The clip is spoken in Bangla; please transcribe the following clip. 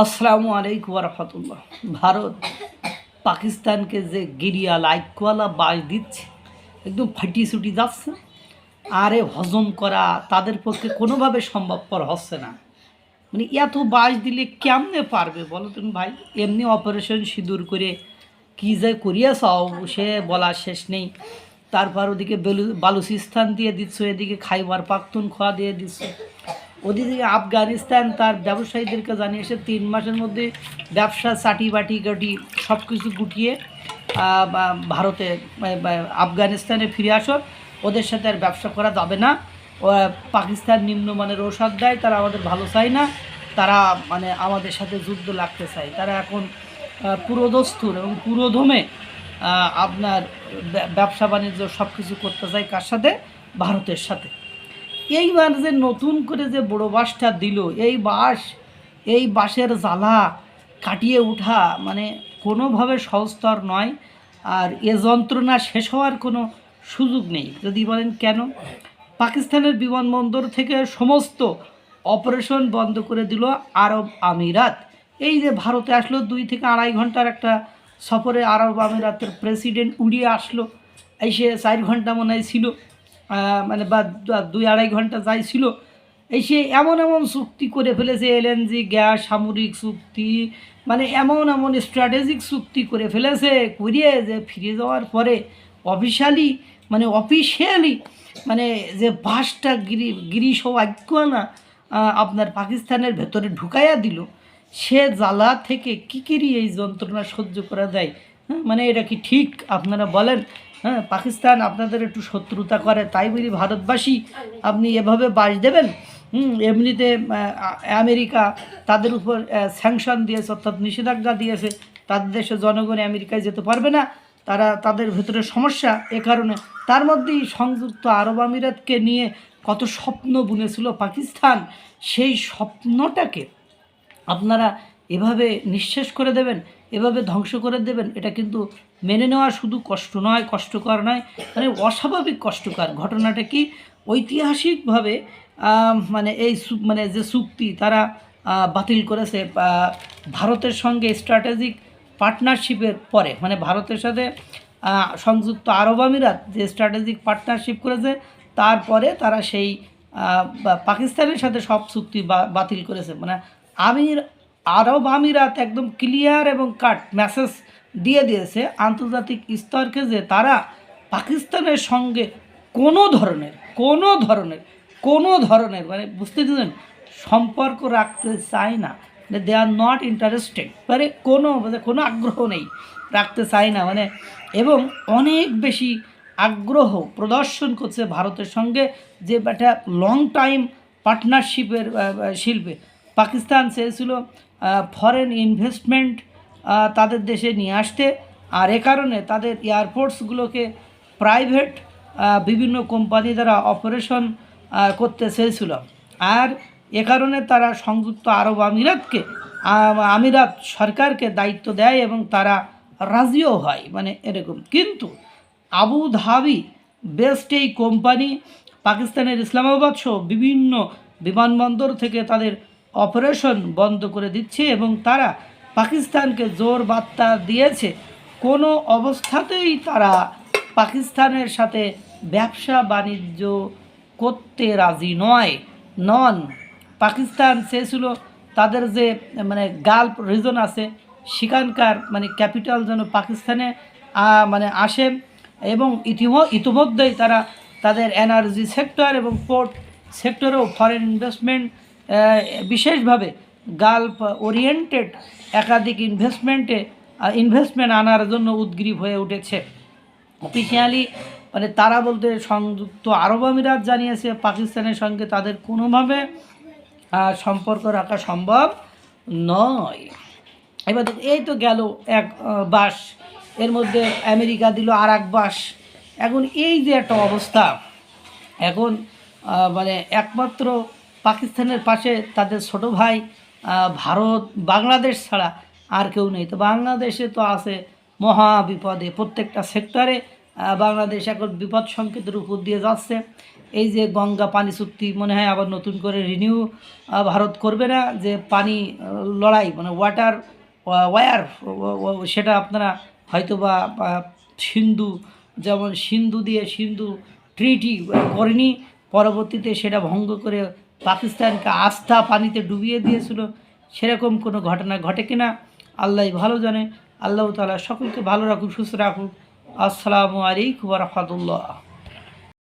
আসসালামু আলাইকুম রহমতুল্লাহ। ভারত পাকিস্তানকে যে গিরিয়া লাইকওয়ালা বাস দিচ্ছে, একদম ফাটি ছুটি যাচ্ছে, আরে হজম করা তাদের পক্ষে কোনোভাবে সম্ভবপর হচ্ছে না। মানে এত বাস দিলে কেমনে পারবে বলো তুমি ভাই? এমনি অপারেশন সিঁদুর করে কী যে করিয়াছাও সে বলা শেষ নেই। তারপর ওদিকে বালুচিস্তান দিয়ে দিচ্ছ, এদিকে খাইবার পাখতুনখোয়া দিয়ে দিচ্ছ, ওদিকে আফগানিস্তান তার ব্যবসায়ীদেরকে জানিয়েছে 3 মাসের মধ্যে ব্যবসা চাটি বাটি গাটি সব কিছু গুটিয়ে ভারতে আফগানিস্তানে ফিরে আসো, ওদের সাথে আর ব্যবসা করা যাবে না। পাকিস্তান নিম্নমানের ঔষধ দেয়, তারা আমাদের ভালো চায় না, তারা মানে আমাদের সাথে যুদ্ধ লাগতে চায়। তারা এখন পুরোদস্তুর এবং পুরোদমে আপনার ব্যবসা বাণিজ্য সব কিছু করতে চায় কার সাথে? ভারতের সাথে। এইবার যে নতুন করে যে বড় বাসটা দিল, এই বাসের জ্বালা কাটিয়ে ওঠা মানে কোনোভাবে সহজতর নয়। আর এ যন্ত্রণা শেষ হওয়ার কোনো সুযোগ নেই। যদি বলেন কেন? পাকিস্তানের বিমানবন্দর থেকে সমস্ত অপারেশন বন্ধ করে দিল আরব আমিরাত। এই যে ভারতে আসলো 2 থেকে 2.5 ঘন্টার একটা সফরে, আরব আমিরাতের প্রেসিডেন্ট উড়িয়ে আসলো, এসে 4 ঘন্টা মনে হয় ছিল, মানে বা 2-2.5 ঘন্টা যাই ছিল, এসে এমন এমন চুক্তি করে ফেলেছে, এলএনজি গ্যাস, সামরিক চুক্তি, মানে এমন এমন স্ট্র্যাটেজিক চুক্তি করে ফেলেছে, করিয়ে যে ফিরে যাওয়ার পরে অফিসিয়ালি মানে যে বাসটা গিরিসৌভাগ্যনা আপনার পাকিস্তানের ভেতরে ঢুকাইয়া দিল, সে জ্বালা থেকে কী করি এই যন্ত্রণা সহ্য করা যায়? হ্যাঁ, মানে এটা কি ঠিক আপনারা বলেন? হ্যাঁ, পাকিস্তান আপনাদের একটু শত্রুতা করে তাই বলি ভারতবাসী আপনি এভাবে বাস দেবেন? এমনিতে আমেরিকা তাদের উপর স্যাংশন দিয়েছে, অর্থাৎ নিষেধাজ্ঞা দিয়েছে, তাদের দেশে জনগণ আমেরিকায় যেতে পারবে না, তাদের ভেতরে সমস্যা। এ কারণে তার মধ্যেই সংযুক্ত আরব আমিরাতকে নিয়ে কত স্বপ্ন বুনেছিল পাকিস্তান, সেই স্বপ্নটাকে আপনারা এভাবে নিঃশেষ করে দেবেন, এভাবে ধ্বংস করে দেবেন। এটা কিন্তু মেনে নেওয়া শুধু কষ্ট নয়, কষ্টকর নয়, মানে অস্বাভাবিক কষ্টকর। ঘটনাটা কি? ঐতিহাসিকভাবে মানে মানে যে চুক্তি তারা বাতিল করেছে ভারতের সঙ্গে স্ট্র্যাটেজিক পার্টনারশিপের পরে, মানে ভারতের সাথে সংযুক্ত আরব আমিরাত যে স্ট্র্যাটেজিক পার্টনারশিপ করেছে, তারপরে তারা সেই পাকিস্তানের সাথে সব চুক্তি বাতিল করেছে। মানে আরব আমিরাত একদম ক্লিয়ার এবং কাট মেসেজ দিয়ে দিয়েছে আন্তর্জাতিক স্তরকে যে তারা পাকিস্তানের সঙ্গে কোনো ধরনের মানে বুঝতে দিলেন সম্পর্ক রাখতে চায় না। দে আর নট ইন্টারেস্টেড, মানে কোনো আগ্রহ নেই, রাখতে চায় না মানে। এবং অনেক বেশি আগ্রহ প্রদর্শন করছে ভারতের সঙ্গে, যে একটা লং টাইম পার্টনারশিপের শিল্পে পাকিস্তান চেয়েছিল ফরেন ইনভেস্টমেন্ট তাদের দেশে নিয়ে আসতে। আর এ কারণে তাদের এয়ারপোর্টসগুলোকে প্রাইভেট বিভিন্ন কোম্পানি দ্বারা অপারেশন করতে চেয়েছিল। আর এ কারণে তারা সংযুক্ত আরব আমিরাত সরকারকে দায়িত্ব দেয় এবং তারা রাজিও হয়, মানে এরকম। কিন্তু আবু ধাবি বেস্ট এই কোম্পানি পাকিস্তানের ইসলামাবাদ সহ বিভিন্ন বিমানবন্দর থেকে তাদের অপারেশন বন্ধ করে দিচ্ছে এবং তারা পাকিস্তানকে জোর বার্তা দিয়েছে কোনো অবস্থাতেই তারা পাকিস্তানের সাথে ব্যবসা বাণিজ্য করতে রাজি নন। পাকিস্তান চেয়েছিল তাদের যে মানে গালফ রিজন আছে সেখানকার মানে ক্যাপিটাল যেন পাকিস্তানে মানে আসে, এবং ইতিমধ্যেই তারা তাদের এনার্জি সেক্টর এবং পোর্ট সেক্টরেও ফরেন বিশেষভাবে গালফ ওরিয়েন্টেড একাধিক ইনভেস্টমেন্ট আনার জন্য উদ্গ্রীব হয়ে উঠেছে। অফিসিয়ালি মানে তারা বলতে সংযুক্ত আরব আমিরাত জানিয়েছে পাকিস্তানের সঙ্গে তাদের কোনোভাবে সম্পর্ক রাখা সম্ভব নয়। এবার এই তো গেল এক বাস, এর মধ্যে আমেরিকা দিল আর এক বাস। এখন এই যে একটা অবস্থা, এখন মানে একমাত্র পাকিস্তানের পাশে তাদের ছোট ভাই ভারত, বাংলাদেশ ছাড়া আর কেউ নেই। তো বাংলাদেশে তো আছে মহা বিপদে, প্রত্যেকটা সেক্টরে বাংলাদেশ এখন বিপদ সংকেতের উপর দিয়ে যাচ্ছে। এই যে গঙ্গা পানি চুক্তি মনে হয় আবার নতুন করে রিনিউ ভারত করবে না, যে পানি লড়াই মানে ওয়াটার ওয়ার, সেটা আপনারা হয়তো বা সিন্ধু, যেমন সিন্ধু দিয়ে সিন্ধু ট্রিটি করেনি, পরবর্তীতে সেটা ভঙ্গ করে পাকিস্তানকে আস্থা পানিতে ডুবিয়ে দিয়েছিল, সেরকম কোনো ঘটনা ঘটে কিনা আল্লাহ ভালো জানে। আল্লাহ তাআলা সকলকে ভালো রাখুক, সুস্থ রাখুক। আসসালামু আলাইকুম ওয়া রাহমাতুল্লাহ।